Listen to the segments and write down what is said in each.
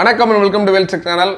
வணக்கம் and welcome to Wellcheck channel.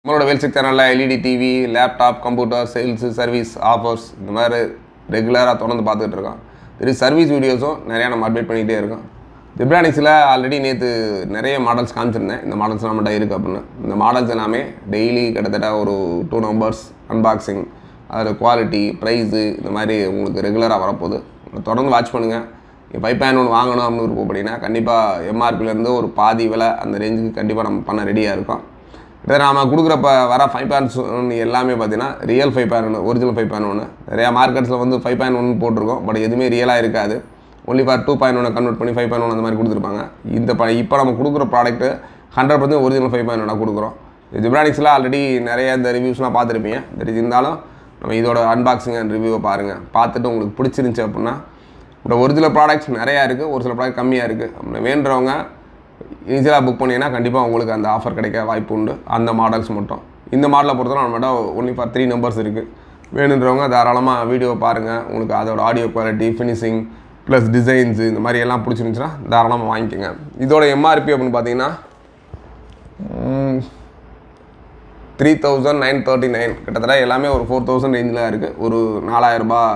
நம்மளோட Wellcheck சேனலில் LED TV, laptop, computer, sales, service, offers இந்த மாதிரி ரெகுலராக தொடர்ந்து பார்த்துக்கிட்டு இருக்கோம். சர்வீஸ் வீடியோஸும் நிறையா நம்ம அப்டேட் பண்ணிகிட்டே இருக்கோம். ஜெப்ரானிக்ஸில் ஆல்ரெடி நேற்று நிறைய மாடல்ஸ் காமிச்சிருந்தேன். இந்த மாடல்ஸ் நம்மகிட்ட இருக்குது அப்படின்னு. இந்த மாடல்ஸ் எல்லாமே டெய்லி கிட்டத்தட்ட ஒரு 2 நம்பர்ஸ் அன்பாக்சிங், அதில் குவாலிட்டி, ப்ரைஸு இந்த மாதிரி உங்களுக்கு ரெகுலராக வரப்போகுது. தொடர்ந்து வாட்ச் பண்ணுங்கள். பைப்பேன் ஒன்று வாங்கணும் அப்படின்னு விருப்பப்படினா கண்டிப்பாக எம்ஆர்பிலேருந்து ஒரு பாதி விலை அந்த ரேஞ்சுக்கு கண்டிப்பாக நம்ம பண்ண ரெடியாக இருக்கோம். இதை நாம் கொடுக்குறப்ப வர 5.1 எல்லாமே பார்த்தீங்கன்னா ரியல் 5.1 ஒரிஜினல் 5.1. நிறையா மார்க்கெட்ஸில் வந்து 5.1 போட்டிருக்கோம், பட் எதுவுமே ரியலாக இருக்காது. ஒன்லி ஃபார் 2.1 கன்வெர்ட் பண்ணி 5.1 அந்த மாதிரி கொடுத்துருப்பாங்க. இப்போ நம்ம கொடுக்குற ப்ராடக்ட்டு 100% ஒரிஜினல் 5.1 கொடுக்குறோம். ஜெப்ரானிக்ஸில் ஆல்ரெடி நிறைய இந்த ரிவ்யூஸ்லாம் பார்த்துருப்பீங்க. இருந்தாலும் நம்ம இதோட அன்பாக்சிங் அண்ட் ரிவ்யூவை பாருங்கள். பார்த்துட்டு உங்களுக்கு பிடிச்சிருந்துச்சி அப்படின்னா இப்போ ஒரிஜினல் ப்ராடக்ட்ஸ் நிறையா இருக்குது, ஒரு சில ப்ராடக்ட் கம்மியாக இருக்குது. அப்படி வேண்டுறவங்க இனிஷியலாக புக் பண்ணிங்கன்னா கண்டிப்பாக உங்களுக்கு அந்த ஆஃபர் கிடைக்க வாய்ப்பு உண்டு. அந்த மாடல்ஸ் மட்டும். இந்த மாடலை பொறுத்தவரை நம்மகிட்ட ஒன்லி ஃபார் 3 நம்பர்ஸ் இருக்குது. வேணுன்றவங்க தாராளமாக வீடியோ பாருங்கள். உங்களுக்கு அதோட audio quality, finishing plus designs இந்த மாதிரி எல்லாம் பிடிச்சிருந்துச்சுன்னா தாராளமாக வாங்கிக்கோங்க. இதோட எம்ஆர்பி அப்படின்னு பார்த்தீங்கன்னா 3,939 கிட்டத்தட்ட எல்லாமே ஒரு 4,000 ரேஞ்சில் இருக்குது. ஒரு 4,000 ரூபாய்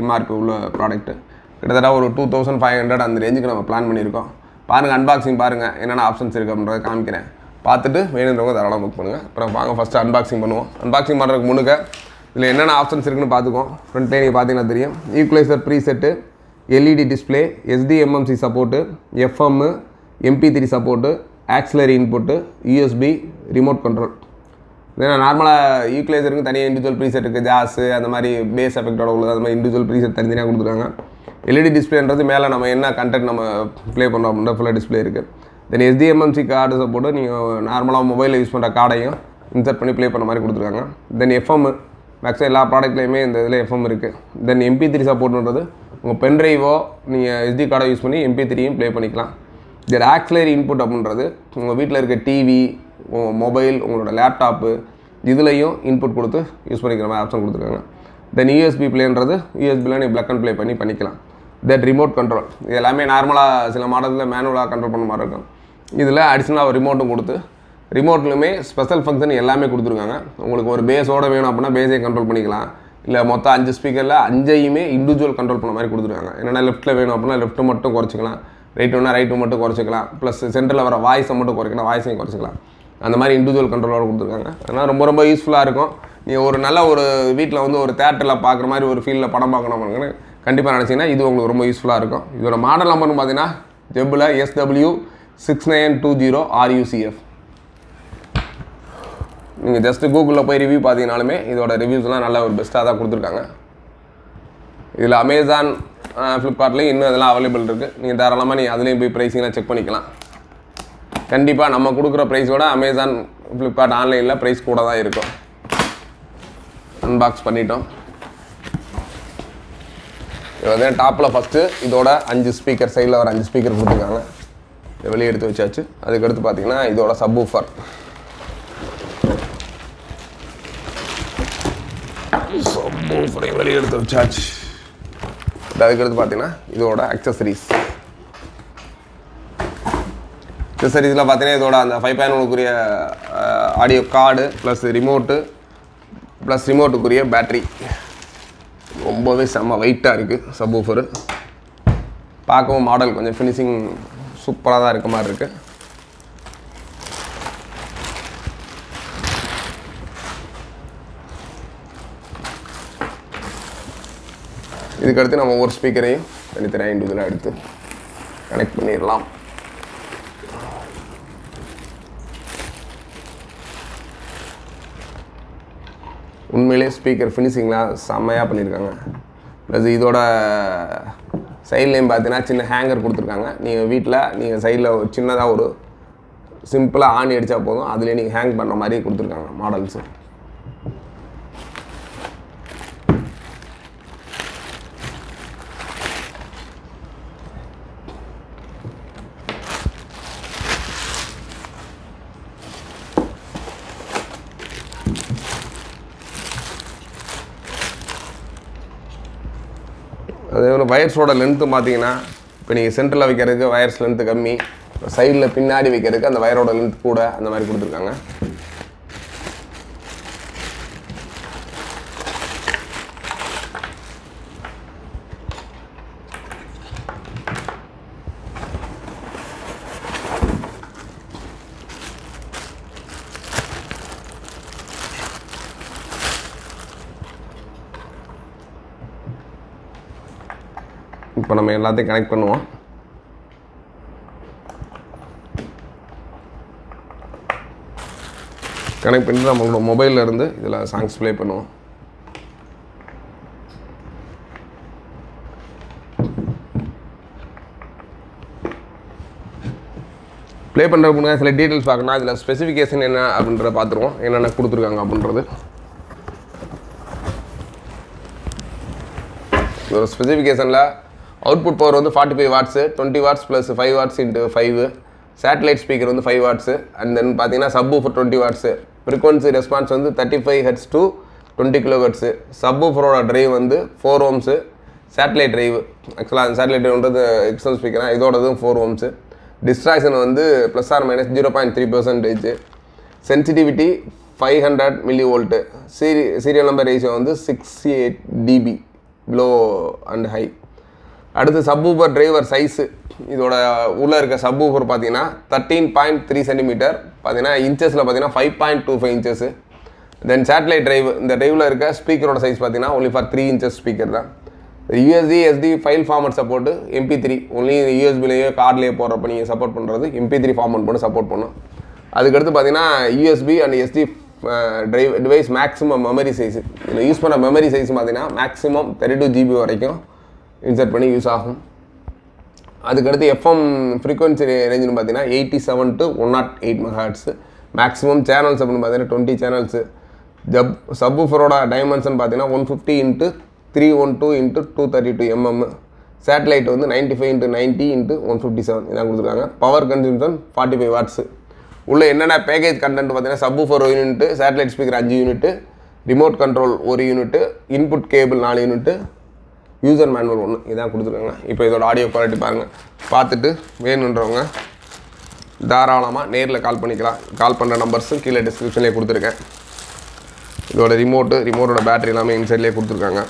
எம்ஆர்பி உள்ள ப்ராடக்ட்டு. கிட்டத்தட்ட ஒரு 2,500 அந்த ரேஞ்சுக்கு நம்ம பிளான் பண்ணியிருக்கோம். பாருங்கள், அன்பாக்சிங் பாருங்கள், என்னென்ன ஆப்ஷன்ஸ் இருக்குது அப்படின்றத காமிக்கிறேன். பார்த்துட்டு வேணுன்றவங்க தாராளமாக புக் பண்ணுங்கள். அப்புறம் வாங்க ஃபஸ்ட்டு அன்பாக்சிங் பண்ணுவோம். அன்பாக்சிங் பண்ணுறதுக்கு முன்னுக்க இதில் என்னென்ன ஆப்ஷன்ஸ் இருக்குன்னு பார்த்துக்கோம். ஃப்ரண்ட்லேயே நீங்கள் பார்த்தீங்கன்னா தெரியும். Equalizer preset, LED display, SD MMC support, FM, MP3 support, auxiliary input, USB, remote control. ஏன்னா நார்மலாக ஈக்குவலைசருக்கு தனியாக இண்டிவிஜுவல் ப்ரீசெட் இருக்குது. ஜாஸு அந்த மாதிரி பேஸ் எஃபெக்டோட உள்ளது அந்த மாதிரி இண்டிவிஜுவல் ப்ரீசெட் தனித்தனியாக கொடுத்துருக்காங்க. எல்இடி டிஸ்பிளேன்றது மேலே நம்ம என்ன கண்டென்ட் நம்ம ப்ளே பண்ணுறோம் அப்படின்ற ஃபுல்லாக டிஸ்பிளே இருக்குது. தென் எஸ்டிஎம்எம்சி கார்டு சப்போர்ட்டு நீங்கள் நார்மலாக மொபைலில் யூஸ் பண்ணுற கார்டையும் இன்சர்ட் பண்ணி ப்ளே பண்ண மாதிரி கொடுத்துருக்காங்க. தென் எஃப்எம், மேக்ஸிமம் எல்லா ப்ராடக்ட்லேயுமே இந்த இதில் எஃப்எம் இருக்குது. தென் MP3 சப்போர்ட்ன்றது உங்கள் பென்ட்ரைவோ நீங்கள் SD கார்டை யூஸ் பண்ணி MP3யும் ப்ளே பண்ணிக்கலாம். தென் ஆக்சிலரி இன்புட் அப்படின்றது உங்கள் வீட்டில் இருக்க டிவி, உங்கள் மொபைல், உங்களோட லேப்டாப்பு இதுலேயும் இன்புட் கொடுத்து யூஸ் பண்ணிக்கிற மாதிரி ஆப்ஷன் கொடுத்துருக்காங்க. தென் USB ப்ளேன்றது யூஎஸ்பியில் நீங்கள் ப்ளக் அண்ட் ப்ளே பண்ணி பண்ணிக்கலாம். தென் ரிமோட் கண்ட்ரோல், இது எல்லாமே நார்மலாக சில மாடலில் மேனுவலாக கண்ட்ரோல் பண்ண மாதிரி இருக்கும். இதில் அடிஷ்னலாக ஒரு ரிமோட்டும் கொடுத்து ரிமோட்லையுமே ஸ்பெஷல் ஃபங்க்ஷன் எல்லாமே கொடுத்துருக்காங்க. உங்களுக்கு ஒரு பேஸோடு வேணும் அப்படின்னா பேஸே கண்ட்ரோல் பண்ணிக்கலாம். இல்லை மொத்தம் 5 ஸ்பீக்கரில் 5ஐயுமே இண்டிவிஜுவல் கண்ட்ரோல் பண்ண மாதிரி கொடுத்துருக்காங்க. என்னென்னா லெஃப்ட்டில் வேணும் அப்படின்னா லெஃப்ட்டு மட்டும் குறைச்சிக்கலாம், ரைட் வேணால் ரைட்டு மட்டும் குறைச்சிக்கலாம், ப்ளஸ் சென்டரில் வர வாய்ஸை மட்டும் குறைக்கலாம், வாய்ஸையும் குறைச்சிக்கலாம். அந்த மாதிரி இண்டிவிஜுவல் கண்ட்ரோலோடு கொடுத்துருக்காங்க. அதனால் ரொம்ப ரொம்ப யூஸ்ஃபுல்லாக இருக்கும். நீங்கள் ஒரு நல்ல ஒரு வீட்டில் வந்து ஒரு தேட்டரில் பார்க்குற மாதிரி ஒரு ஃபீலில் படம் பார்க்கணும்னு கண்டிப்பாக நினச்சிங்கன்னா இது உங்களுக்கு ரொம்ப யூஸ்ஃபுல்லாக இருக்கும். இதோட மாடல் நம்பர்னு பார்த்தீங்கன்னா ஜெப்பில் SW6920 RUCF. நீங்கள் ஜஸ்ட்டு கூகுளில் போய் ரிவ்யூ பார்த்தீங்கனாலுமே இதோட ரிவ்யூஸ்லாம் நல்ல ஒரு பெஸ்ட்டாக தான் கொடுத்துருக்காங்க. இதில் அமேசான், ஃப்ளிப்கார்ட்லேயும் இன்னும் இதெல்லாம் அவைலபிள் இருக்குது. நீங்கள் தாராளமாக நீங்கள் அதுலேயும் போய் ப்ரைஸிங்லாம் செக் பண்ணிக்கலாம். கண்டிப்பாக நம்ம கொடுக்குற ப்ரைஸோட அமேசான், ஃப்ளிப்கார்ட் ஆன்லைனில் ப்ரைஸ் கூட தான் இருக்கும். அன்பாக்ஸ் பண்ணிட்டோம். இது வந்து டாப்பில் ஃபஸ்ட்டு இதோட 5 ஸ்பீக்கர், சைடில் ஒரு 5 ஸ்பீக்கர் கொடுத்துருக்காங்க. இதை வெளியே எடுத்து வச்சாச்சு. அதுக்கடுத்து பார்த்தீங்கன்னா இதோட சப்வூஃபர், வெளியே எடுத்து வச்சாச்சு. அதுக்கடுத்து பார்த்தீங்கன்னா இதோட அக்சசரிஸில் பார்த்தீங்கன்னா இதோட அந்த 5.1க்குரிய audio card plus remote plus ரிமோட்டுக்குரிய பேட்ரி. ரொம்பவே செம்ம வெயிட்டாக இருக்குது சப்வூஃபரு. பார்க்கவும் மாடல் கொஞ்சம் ஃபினிஷிங் சூப்பராக தான் இருக்க மாதிரி இருக்குது. இதுக்கடுத்து நம்ம ஒவ்வொரு ஸ்பீக்கரையும் தனித்தனியாக இண்டிவிஜுவலாக எடுத்து கனெக்ட் பண்ணிடலாம். உண்மையிலே ஸ்பீக்கர் ஃபினிஷிங்லாம் செம்மையாக பண்ணியிருக்காங்க. ப்ளஸ் இதோட சைட்லேயும் பார்த்தீங்கன்னா சின்ன ஹேங்கர் கொடுத்துருக்காங்க. நீங்கள் வீட்டில் நீங்கள் சைடில் சின்னதாக ஒரு சிம்பிளாக ஆணி அடித்தா போதும், அதுலேயே நீங்கள் ஹேங் பண்ணுற மாதிரி கொடுத்துருக்காங்க மாடல்ஸு. அதே மாதிரி வயர்ஸோட லென்த்து பார்த்தீங்கன்னா இப்போ நீங்கள் சென்டரில் வைக்கிறதுக்கு வயர்ஸ் லென்த்து கம்மி, சைடில் பின்னாடி வைக்கிறதுக்கு அந்த வயரோட லென்த் கூட அந்த மாதிரி கொடுத்துருக்காங்க. இப்போ நம்ம எல்லாத்தையும் கனெக்ட் பண்ணுவோம். கனெக்ட் பண்ணிட்டு நம்மளோட மொபைலில் இருந்து இதில் சாங்ஸ் ப்ளே பண்ணுவோம். ப்ளே பண்ணுறதுக்கு முன்னாடி சில டீட்டெயில்ஸ் பார்க்கணும். இதில் ஸ்பெசிஃபிகேஷன் என்ன அப்படின்றத பார்த்துருவோம், என்னென்ன கொடுத்துருக்காங்க அப்படின்றது. ஒரு ஸ்பெசிஃபிகேஷனில் அவுட்புட் பவர் வந்து 45 watts, 20 watts plus 5 watts into 5, satellite speaker வந்து 5 வாட்ஸு, அண்ட் தென் பார்த்தீங்கன்னா சப்வூஃபர் 20 வாட்ஸு, ஃப்ரீக்வன்சி ரெஸ்பான்ஸ் வந்து 35 ஹெர்ட்ஸ் டு 20 கிலோஹெர்ட்ஸு, சப்வூஃபரோட ட்ரைவ் வந்து 4 ஓம்ஸு, சேட்டலைட் ட்ரைவ் ஆக்சுவலாக அந்த சேட்டலைட் ட்ரைவ்ன்றது எக்ஸ்டர்னல் ஸ்பீக்கராக இதோடதும் 4 ஓம்ஸு, டிஸ்ட்ராக்ஷன் வந்து ±0.3%, சென்சிட்டிவிட்டி 500 மில்லிவோல்ட்டு, சீரியல் நம்பர் ரேஷியோ வந்து 68 dB லோ அண்ட் ஹை. அடுத்து subwoofer driver size, இதோட உள்ளே இருக்க சப்வூஃபர் பார்த்தீங்கன்னா 13.3 சென்டிமீட்டர், பார்த்தீங்கன்னா இன்ச்சஸில் பார்த்தீங்கன்னா 5.25 இன்ச்சஸ். தென் சேட்டலைட் டிரைவ், இந்த டிரைவில் இருக்க ஸ்பீக்கரோட சைஸ் பார்த்தீங்கன்னா ஒன்லி ஃபார் 3 இன்ச்சஸ் ஸ்பீக்கர் தான். USB SD file format support, MP3 only யூஎஸ்பிலேயோ கார்ட்லேயே போடுறப்ப நீங்கள் சப்போர்ட் பண்ணுறது MP3 ஃபார்மட் மட்டும் சப்போர்ட் பண்ணும். அதுக்கடுத்து பார்த்தீங்கன்னா USB and SD device maximum memory size, இதில் யூஸ் பண்ண மெமரி சைஸ் பார்த்தீங்கன்னா மேக்ஸிமம் 32 GB வரைக்கும் இன்சர்ட் பண்ணி யூஸ் ஆகும். அதுக்கடுத்து எஃப்எம் ஃப்ரீக்வன்சி ரேஞ்சுன்னு பார்த்தீங்கன்னா 87 to 108 MHz, மேக்ஸிமம் சேனல்ஸ் அப்படின்னு பார்த்தீங்கன்னா 20 சேனல்ஸு. சப்வூஃபரோட டைமென்ஷன் பார்த்தீங்கன்னா 150 × 312 × 232 mm, சேட்டலைட் வந்து 95 × 90 × 157 இதான் கொடுத்துருக்காங்க. Power consumption 45 watts. உள்ள என்னென்ன பேக்கேஜ் கண்டென்ட் பார்த்தீங்கன்னா subwoofer 1 unit, satellite speaker 5 unit, remote control 1 unit, input cable 4 unit, user manual 1 இதான் கொடுத்துருக்காங்க. இப்போ இதோட ஆடியோ குவாலிட்டி பாருங்கள். பார்த்துட்டு வேணுன்றவங்க தாராளமாக நேரில் கால் பண்ணிக்கலாம். கால் பண்ணுற நம்பர்ஸும் கீழே டிஸ்கிரிப்ஷன்லேயே கொடுத்துருக்கேன். இதோட ரிமோட்டோட பேட்டரி எல்லாமே இன்சைட்லேயே கொடுத்துருக்காங்க.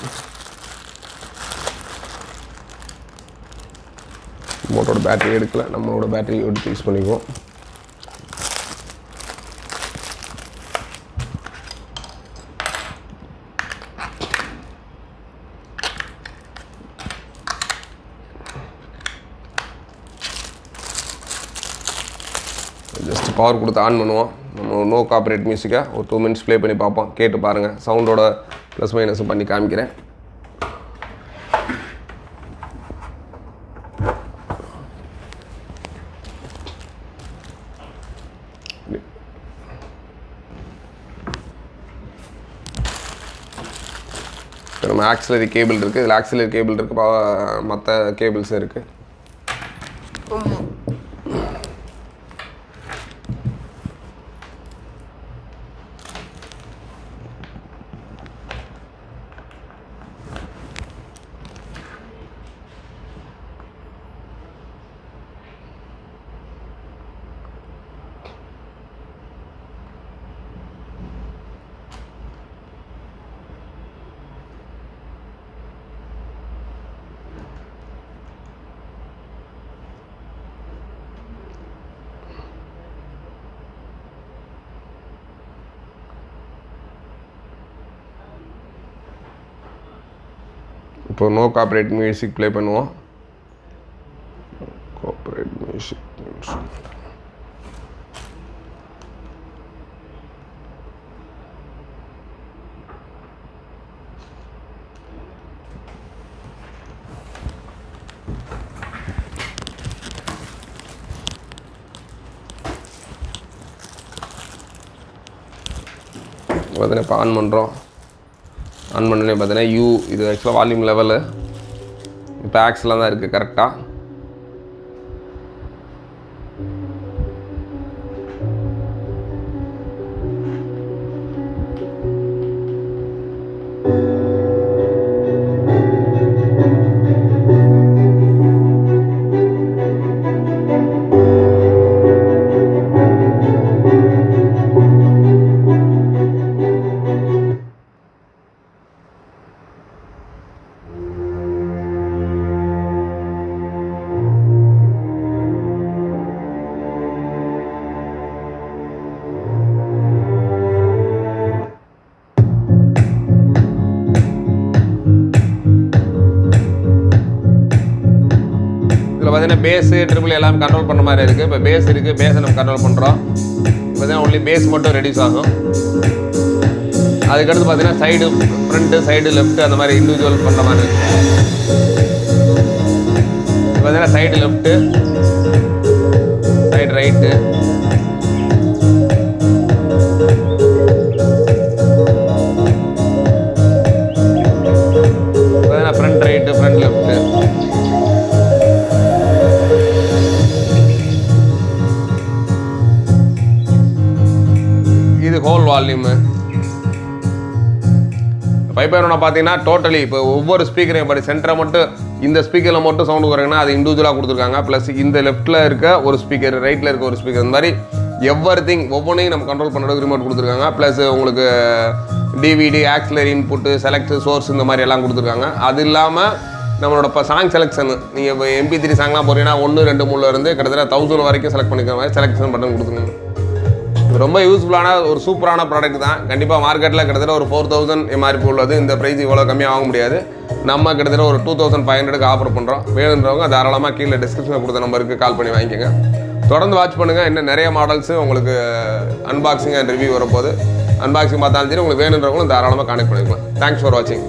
ரிமோட்டோட பேட்டரி எடுக்கல, நம்மளோட பேட்டரி எடுத்து யூஸ் பண்ணிக்குவோம். ஜஸ்ட் பவர் கொடுத்து ஆன் பண்ணுவோம். நம்ம நோ காப்பரேட் மியூசிக்கை ஒரு 2 minutes ப்ளே பண்ணி பார்ப்போம். கேட்டு பாருங்கள். சவுண்டோட ப்ளஸ் மைனஸும் பண்ணி காமிக்கிறேன். நம்ம ஆக்சிலரி கேபிள் இருக்குது, இதில் ஆக்சிலரி கேபிள் இருக்குது, மற்ற கேபிள்ஸும் இருக்குது. இப்போ நோ காப்பரேட் மியூசிக் ப்ளே பண்ணுவோம். காப்பரேட் மியூசிக் பார்த்தீங்கன்னா இப்போ ஆன் பண்ணுறோம். ஆன் பண்ணனே பார்த்தீங்கன்னா இது ஆக்சுவலாக வால்யூம் லெவலு இப்போ ஆக்ஸ்லாம் தான் இருக்குது கரெக்டாக. பேஸு ட்ரிபிள் எல்லாமே கண்ட்ரோல் பண்ணுற மாதிரி இருக்குது. இப்போ பேஸ் இருக்குது, பேஸை நம்ம கண்ட்ரோல் பண்ணுறோம். இப்போ தான் ஒன்லி பேஸ் மட்டும் ரெடியூஸ் ஆகும். அதுக்கடுத்து பார்த்தீங்கன்னா சைடு ஃப்ரண்ட்டு, சைடு லெஃப்ட்டு அந்த மாதிரி இண்டிவிஜுவல் பண்ணுற மாதிரி இருக்குது. இப்போ பார்த்தீங்கன்னா சைடு லெஃப்ட்டு, சைடு ரைட்டு, பார்த்தீங்கன்னா ஃப்ரண்ட் ரைட்டு, ஃப்ரண்ட் லெஃப்ட்டு. இது ஹோல் வால்யூமு. 5.1 பார்த்தீங்கன்னா டோட்டலி இப்போ ஒவ்வொரு ஸ்பீக்கரையும் படி சென்டரை மட்டும் இந்த ஸ்பீக்கரில் மட்டும் சவுண்டு குறைங்கன்னா அது இண்டிவிஜுவலாக கொடுத்துருக்காங்க. ப்ளஸ் இந்த லெஃப்ட்டில் இருக்க ஒரு ஸ்பீக்கர், ரைட்டில் இருக்க ஒரு ஸ்பீக்கர், இந்த மாதிரி எவ்ரிதிங் ஒவ்வொன்றையும் நம்ம கண்ட்ரோல் பண்ணுறதுக்கு ரிமோட் கொடுத்துருக்காங்க. ப்ளஸ் உங்களுக்கு DVD, auxiliary input, select, source இந்த மாதிரி எல்லாம் கொடுத்துருக்காங்க. அது இல்லாமல் நம்மளோட இப்போ சாங் செலெக்ஷன், நீங்கள் இப்போ MP3 சாங்லாம் போகிறீங்கன்னா 1, 2, 3 இருந்து கிட்டத்தட்ட 1000 வரைக்கும் செலக்ட் பண்ணிக்கிற மாதிரி செலெக்ஷன் பட்டன் கொடுத்துருக்காங்க. ரொம்ப யூஸ்ஃபுல்லான ஒரு சூப்பரான ப்ராடக்ட் தான். கண்டிப்பாக மார்க்கெட்டில் கிட்டத்தட்ட ஒரு 4000 MRP உள்ளது. இந்த ப்ரைஸ் இவ்வளோ கம்மியாக வாங்க முடியாது. நம்ம கிட்டத்தட்ட ஒரு 2500க்கு ஆஃபர் பண்ணுறோம். வேணுன்றவங்க தாராளமாக கீழே டிஸ்கிரிப்ஷனில் கொடுத்த நம்பருக்கு கால் பண்ணி வாங்கிக்கோங்க. தொடர்ந்து வாட்ச் பண்ணுங்கள். இன்னும் நிறைய மாடல்ஸு உங்களுக்கு அன்பாக்சிங் அண்ட் ரிவ்யூ வரப்போகுது. அன்பாக்சிங் பார்த்தாலும் சரி, உங்களுக்கு வேணுன்றவங்களும் தாராளமாக கான்டெக்ட் பண்ணிக்கலாம். தேங்க்ஸ் ஃபார் வாட்சிங்.